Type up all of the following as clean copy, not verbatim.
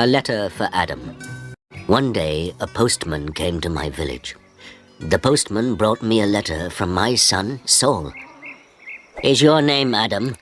A letter for Adam. One day, a postman came to my village. The postman brought me a letter from my son, Saul. "Is your name Adam?"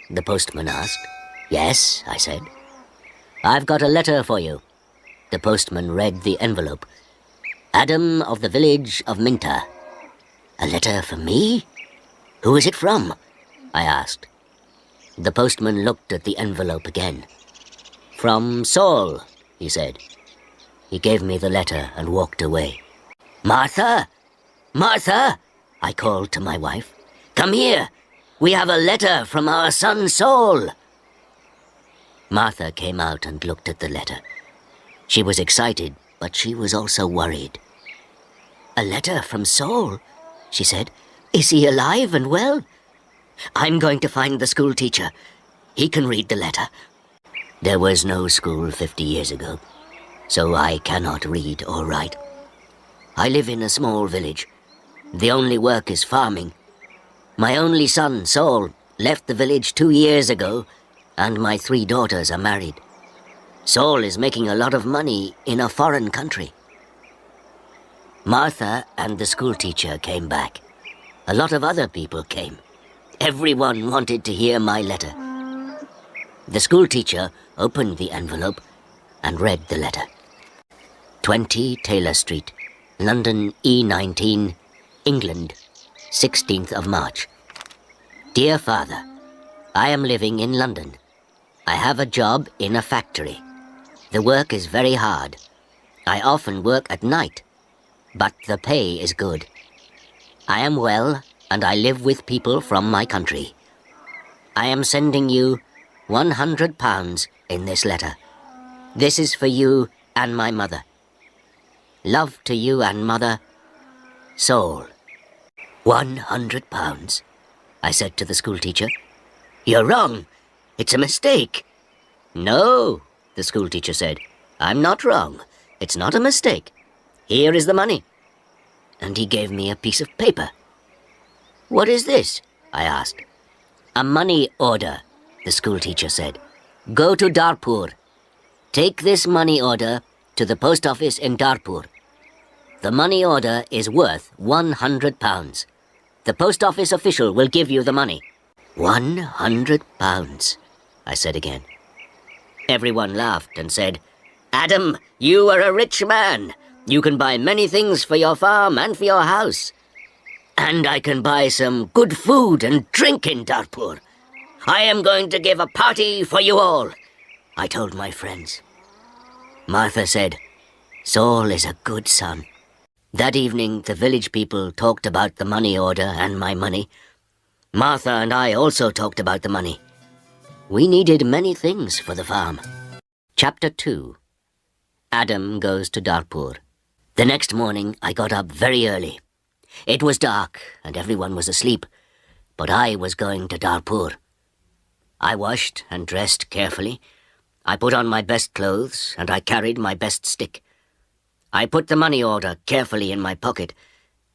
the postman asked. "Yes," I said. "I've got a letter for you." The postman read the envelope. "Adam of the village of Minta." "A letter for me? Who is it from?" I asked. The postman looked at the envelope again. "From Saul," he said. He gave me the letter and walked away. "Martha! Martha!" I called to my wife. "Come here! We have a letter from our son Saul!" Martha came out and looked at the letter. She was excited, but she was also worried. "A letter from Saul?" she said. "Is he alive and well?" "I'm going to find the school teacher. He can read the letter." There was no school 50 years ago, so I cannot read or write. I live in a small village. The only work is farming. My only son, Saul, left the village 2 years ago, and my 3 daughters are married. Saul is making a lot of money in a foreign country. Martha and the school teacher came back. A lot of other people came. Everyone wanted to hear my letter. The school teacher opened the envelope and read the letter. 20 Taylor Street, London E19, England, 16th of March. Dear Father, I am living in London. I have a job in a factory. The work is very hard. I often work at night, but the pay is good. I am well, and I live with people from my country. I am sending you £100 in this letter. This is for you and my mother. Love to you and mother, Saul. £100, I said to the school teacher. "You're wrong. It's a mistake." "No," the school teacher said. "I'm not wrong. It's not a mistake. Here is the money." And he gave me a piece of paper. "What is this?" I asked. "A money order," the school teacher said. "Go to Darpur. Take this money order to the post office in Darpur. The money order is worth £100. The post office official will give you the money." £100, I said again. Everyone laughed and said, "Adam, you are a rich man. You can buy many things for your farm and for your house. And I can buy some good food and drink in Darpur. I am going to give a party for you all," I told my friends. Martha said, "Saul is a good son." That evening, the village people talked about the money order and my money. Martha and I also talked about the money. We needed many things for the farm. Chapter 2. Adam goes to Darpur. The next morning, I got up very early. It was dark and everyone was asleep, but I was going to Darpur. I washed and dressed carefully. I put on my best clothes and I carried my best stick. I put the money order carefully in my pocket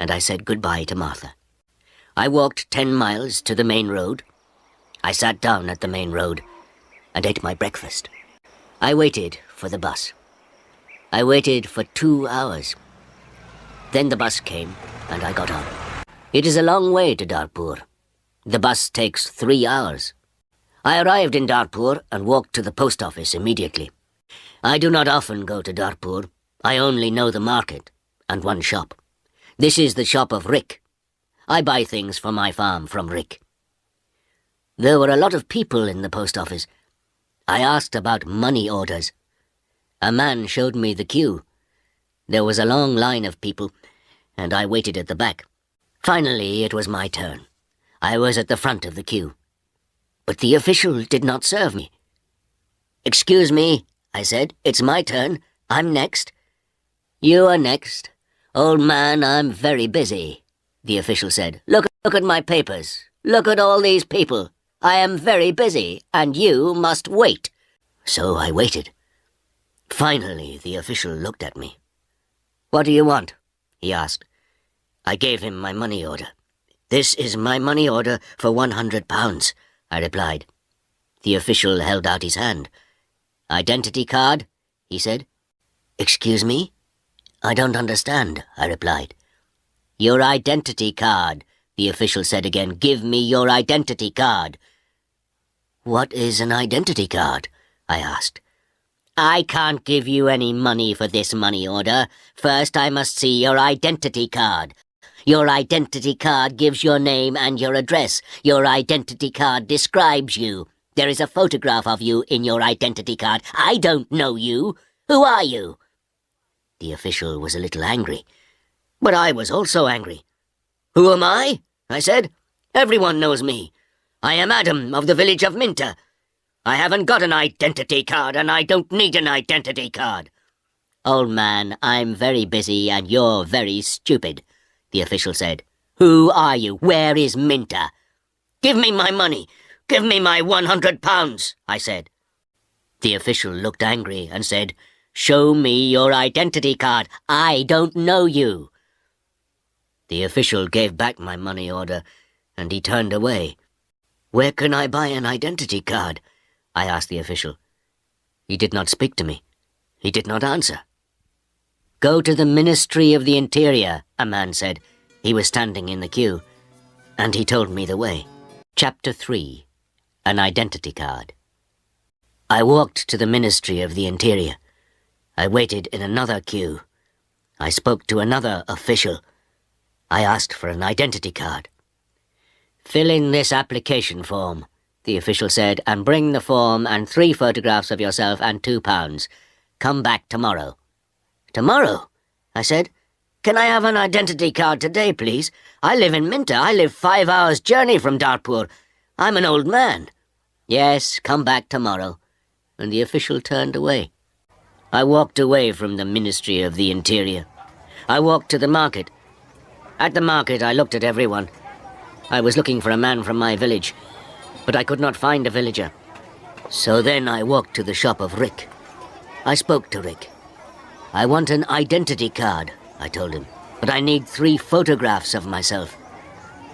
and I said goodbye to Martha. I walked 10 miles to the main road. I sat down at the main road and ate my breakfast. I waited for the bus. I waited for 2 hours. Then the bus came and I got on. It is a long way to Darpur. The bus takes 3 hours. I arrived in Darpur and walked to the post office immediately. I do not often go to Darpur. I only know the market and one shop. This is the shop of Rick. I buy things for my farm from Rick. There were a lot of people in the post office. I asked about money orders. A man showed me the queue. There was a long line of people, and I waited at the back. Finally, it was my turn. I was at the front of the queue. But the official did not serve me. "Excuse me," I said. "It's my turn. I'm next." "You are next. Old man, I'm very busy," the official said. Look at my papers. Look at all these people. I am very busy, and you must wait." So I waited. Finally, the official looked at me. "What do you want?" he asked. I gave him my money order. "This is my money order for £100, I replied. The official held out his hand. "Identity card?" he said. Excuse me? I don't understand, I replied. Your identity card, the official said again. Give me your identity card. What is an identity card? I asked. I can't give you any money for this money order. First, I must see your identity card. Your identity card gives your name and your address. Your identity card describes you. There is a photograph of you in your identity card. I don't know you. Who are you? The official was a little angry. But I was also angry. Who am I? I said. Everyone knows me. I am Adam of the village of Minter. I haven't got an identity card, and I don't need an identity card. Old man, I'm very busy, and you're very stupid, the official said. Who are you? Where is Minter? Give me my money. Give me my £100, I said. The official looked angry and said, Show me your identity card. I don't know you. The official gave back my money order, and he turned away. Where can I buy an identity card? I asked the official. He did not speak to me. He did not answer. Go to the Ministry of the Interior, a man said. He was standing in the queue, and he told me the way. Chapter 3. An Identity Card. I walked to the Ministry of the Interior. I waited in another queue. I spoke to another official. I asked for an identity card. Fill in this application form, the official said, and bring the form and 3 photographs of yourself and £2. Come back tomorrow. Tomorrow? I said. Can I have an identity card today, please? I live in Minter. I live 5 hours' journey from Dartpur. I'm an old man. Yes, come back tomorrow. And the official turned away. I walked away from the Ministry of the Interior. I walked to the market. At the market, I looked at everyone. I was looking for a man from my village, but I could not find a villager. So then I walked to the shop of Rick. I spoke to Rick. I want an identity card, I told him, but I need 3 photographs of myself.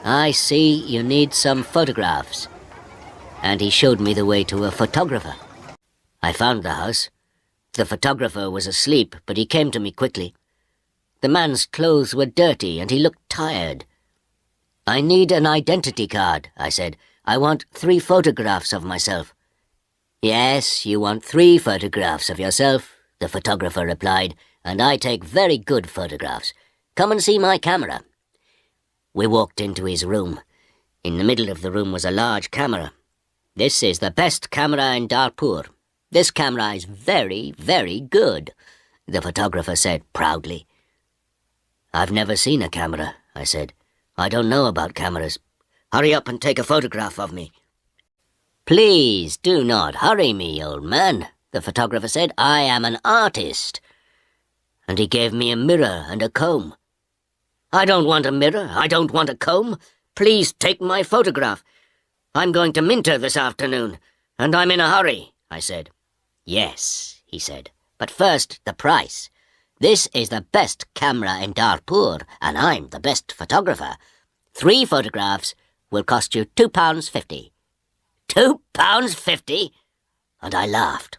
I see you need some photographs. And he showed me the way to a photographer. I found the house. The photographer was asleep, but he came to me quickly. The man's clothes were dirty, and he looked tired. I need an identity card, I said. I want 3 photographs of myself. Yes, you want 3 photographs of yourself, the photographer replied, and I take very good photographs. Come and see my camera. We walked into his room. In the middle of the room was a large camera. This is the best camera in Dartpur. This camera is very, very good, the photographer said proudly. I've never seen a camera, I said. I don't know about cameras. Hurry up and take a photograph of me. Please do not hurry me, old man, the photographer said. I am an artist. And he gave me a mirror and a comb. I don't want a mirror. I don't want a comb. Please take my photograph. I'm going to Minter this afternoon, and I'm in a hurry, I said. Yes, he said, but first the price. This is the best camera in Dartpur, and I'm the best photographer. 3 photographs will cost you £2.50. £2.50? And I laughed.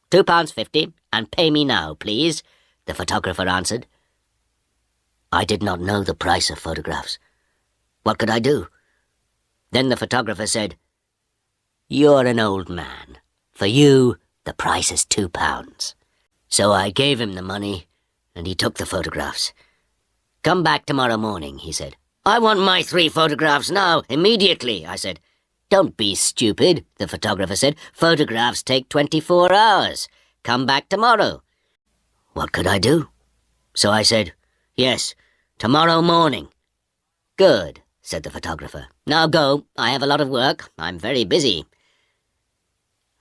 £2.50, and pay me now, please, the photographer answered. I did not know the price of photographs. What could I do? Then the photographer said, You're an old man. For you, the price is £2. So I gave him the money, and he took the photographs. Come back tomorrow morning, he said. I want my 3 photographs now, immediately, I said. Don't be stupid, the photographer said. Photographs take 24 hours. Come back tomorrow. What could I do? So I said, Yes, tomorrow morning. Good, said the photographer. Now go. I have a lot of work. I'm very busy.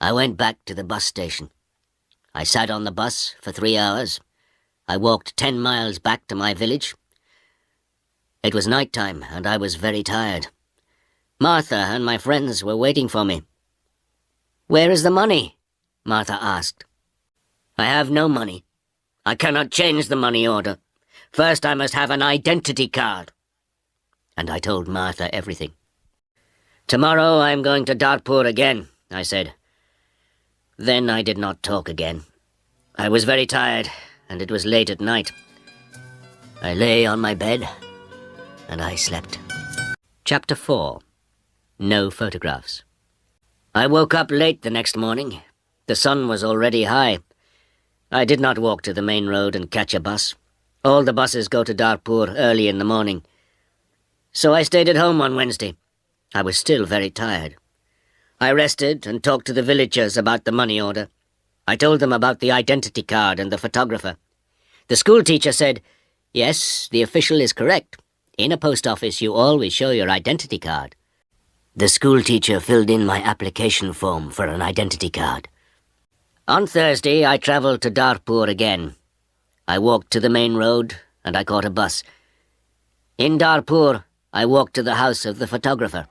I went back to the bus station. I sat on the bus for 3 hours. I walked 10 miles back to my village. It was night time, and I was very tired. Martha and my friends were waiting for me. Where is the money? Martha asked. I have no money. I cannot change the money order. First I must have an identity card. And I told Martha everything. Tomorrow I'm going to Dartpur again, I said. Then I did not talk again. I was very tired, and it was late at night. I lay on my bed, and I slept. Chapter 4. No Photographs. I woke up late the next morning. The sun was already high. I did not walk to the main road and catch a bus. All the buses go to Darpur early in the morning. So I stayed at home on Wednesday. I was still very tired. I rested and talked to the villagers about the money order. I told them about the identity card and the photographer. The school teacher said, "Yes, the official is correct. In a post office, you always show your identity card." The school teacher filled in my application form for an identity card. On Thursday, I travelled to Darpur again. I walked to the main road and I caught a bus. In Darpur, I walked to the house of the photographer.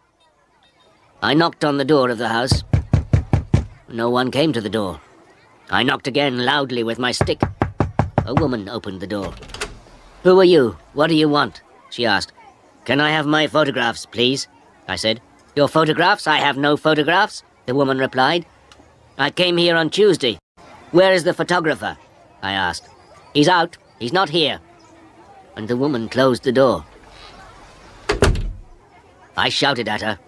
I knocked on the door of the house. No one came to the door. I knocked again loudly with my stick. A woman opened the door. "Who are you? What do you want?" she asked. "Can I have my photographs, please?" I said. "Your photographs? I have no photographs," the woman replied. "I came here on Tuesday. Where is the photographer?" I asked. "He's out. He's not here." And the woman closed the door. I shouted at her,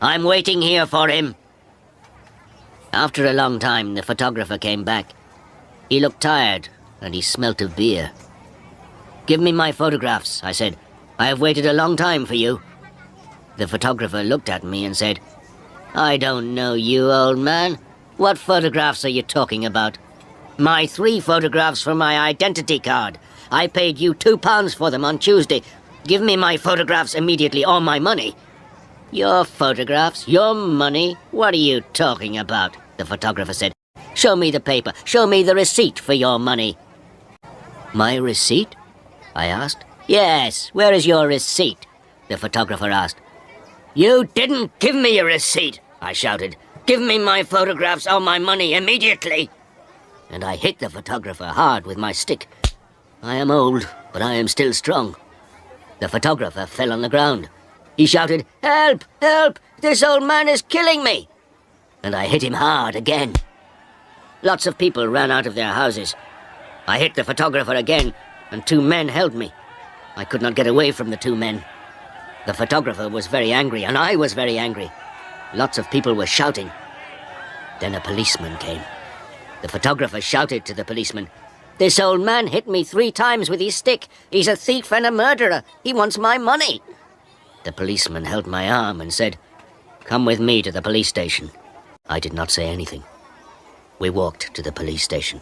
"I'm waiting here for him." After a long time, the photographer came back. He looked tired, and he smelt of beer. "Give me my photographs," I said. "I have waited a long time for you." The photographer looked at me and said, "I don't know you, old man. What photographs are you talking about?" "My 3 photographs for my identity card. I paid you £2 for them on Tuesday. Give me my photographs immediately or my money." "Your photographs? Your money? What are you talking about?" the photographer said. "Show me the paper. Show me the receipt for your money." "My receipt?" I asked. "Yes, where is your receipt?" the photographer asked. "You didn't give me a receipt," I shouted. "Give me my photographs or my money immediately." And I hit the photographer hard with my stick. I am old, but I am still strong. The photographer fell on the ground. He shouted, "Help! Help! This old man is killing me!" And I hit him hard again. Lots of people ran out of their houses. I hit the photographer again, and 2 men held me. I could not get away from the 2 men. The photographer was very angry, and I was very angry. Lots of people were shouting. Then a policeman came. The photographer shouted to the policeman, "This old man hit me 3 times with his stick. He's a thief and a murderer. He wants my money." The policeman held my arm and said, "Come with me to the police station." I did not say anything. We walked to the police station.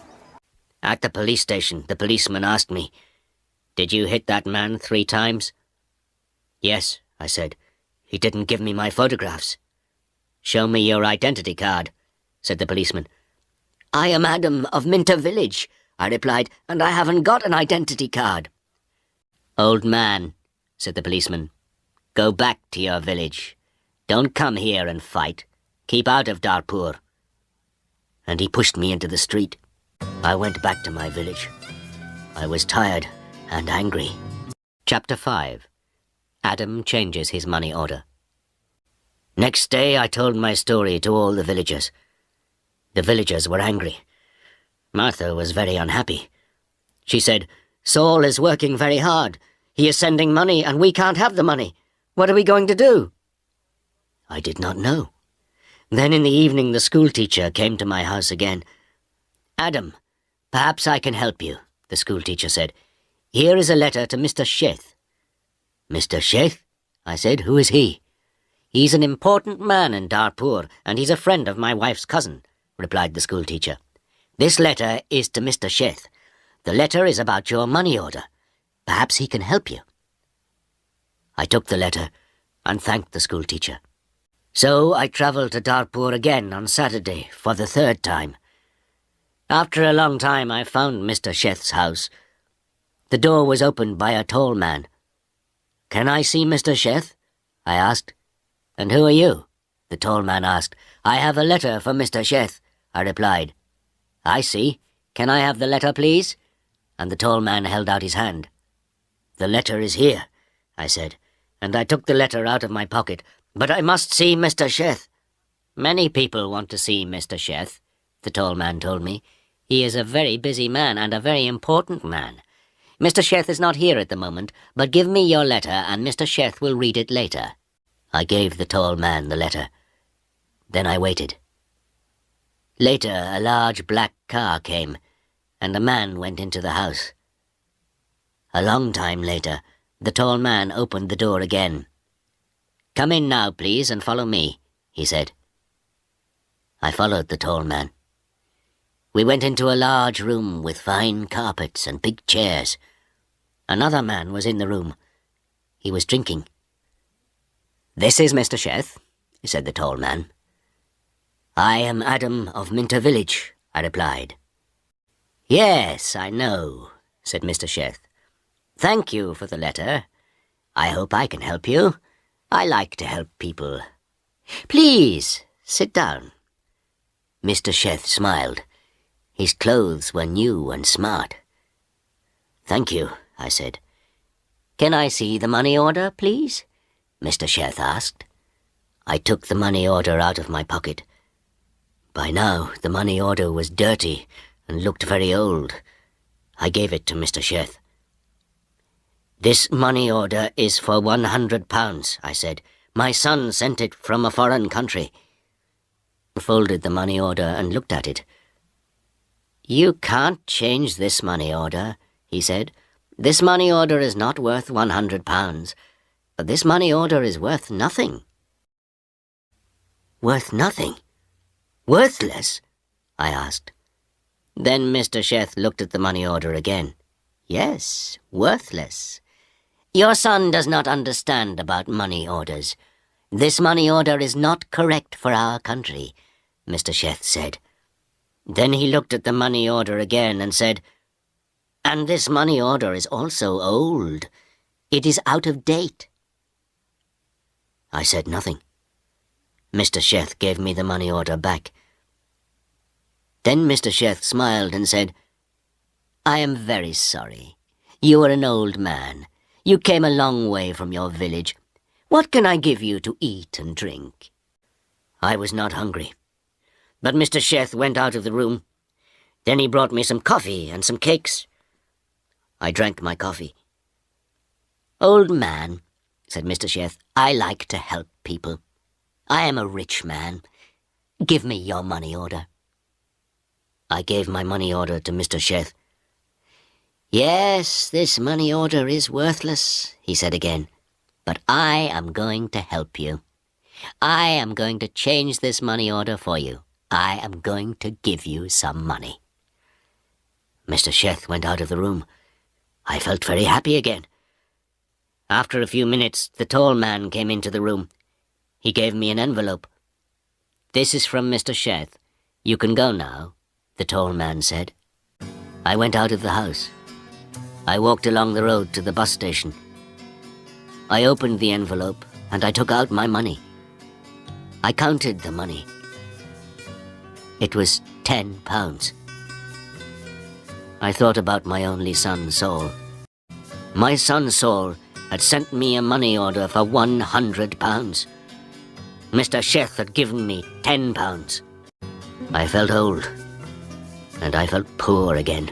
At the police station, the policeman asked me, "Did you hit that man 3 times?" "Yes," I said. "He didn't give me my photographs." "Show me your identity card," said the policeman. "I am Adam of Minter Village," I replied, "and I haven't got an identity card." "Old man," said the policeman, "go back to your village. Don't come here and fight. Keep out of Darpur." And he pushed me into the street. I went back to my village. I was tired and angry. Chapter 5. Adam changes his money order. Next day I told my story to all the villagers. The villagers were angry. Martha was very unhappy. She said, "Saul is working very hard. He is sending money and we can't have the money. What are we going to do?" I did not know. Then in the evening the school teacher came to my house again. "Adam, perhaps I can help you," the school teacher said. "Here is a letter to Mr. Sheth." "Mr. Sheth?" I said. "Who is he?" "He's an important man in Darpur, and he's a friend of my wife's cousin," replied the school teacher. "This letter is to Mr. Sheth. The letter is about your money order. Perhaps he can help you." I took the letter and thanked the school teacher. So I travelled to Darpur again on Saturday for the 3rd time. After a long time I found Mr. Sheth's house. The door was opened by a tall man. "Can I see Mr. Sheth?" I asked. "And who are you?" the tall man asked. "I have a letter for Mr. Sheth," I replied. "I see. Can I have the letter, please?" And the tall man held out his hand. "The letter is here," I said, and I took the letter out of my pocket. "But I must see Mr. Sheth." "Many people want to see Mr. Sheth," the tall man told me. He is a very busy man and a very important man. Mr. Sheth is not here at the moment, but give me your letter and Mr. Sheth will read it later. I gave the tall man the letter. Then I waited. Later, a large black car came, and a man went into the house. A long time later, the tall man opened the door again. "Come in now, please, and follow me," he said. I followed the tall man. We went into a large room with fine carpets and big chairs. Another man was in the room. He was drinking. "This is Mr. Sheth," said the tall man. "I am Adam of Minter Village," I replied. "Yes, I know," said Mr. Sheth. "Thank you for the letter. I hope I can help you. I like to help people. Please, sit down." Mr. Sheth smiled. His clothes were new and smart. "Thank you," I said. "Can I see the money order, please?" Mr. Sheth asked. I took the money order out of my pocket. By now, the money order was dirty and looked very old. I gave it to Mr. Sheth. "This money order is for £100, I said. "My son sent it from a foreign country." He folded the money order and looked at it. "You can't change this money order," he said. "This money order is not worth £100. This money order is worth nothing." "Worth nothing? Worthless?" I asked. Then Mr. Sheth looked at the money order again. "Yes, worthless. Your son does not understand about money orders. This money order is not correct for our country," Mr. Sheth said. Then he looked at the money order again and said, "And this money order is also old. It is out of date." I said nothing. Mr. Sheth gave me the money order back. Then Mr. Sheth smiled and said, "I am very sorry. You are an old man. You came a long way from your village. What can I give you to eat and drink?" I was not hungry. But Mr. Sheth went out of the room. Then he brought me some coffee and some cakes. I drank my coffee. "Old man," said Mr. Sheth, "I like to help people. I am a rich man. Give me your money order." I gave my money order to Mr. Sheth. "Yes, this money order is worthless," he said again, "but I am going to help you. I am going to change this money order for you. I am going to give you some money." Mr. Sheth went out of the room. I felt very happy again. After a few minutes, the tall man came into the room. He gave me an envelope. "This is from Mr. Sheth. You can go now," the tall man said. I went out of the house. I walked along the road to the bus station. I opened the envelope and I took out my money. I counted the money. It was £10. I thought about my only son, Saul. My son, Saul, had sent me a money order for £100. Mr. Sheth had given me £10. I felt old, and I felt poor again.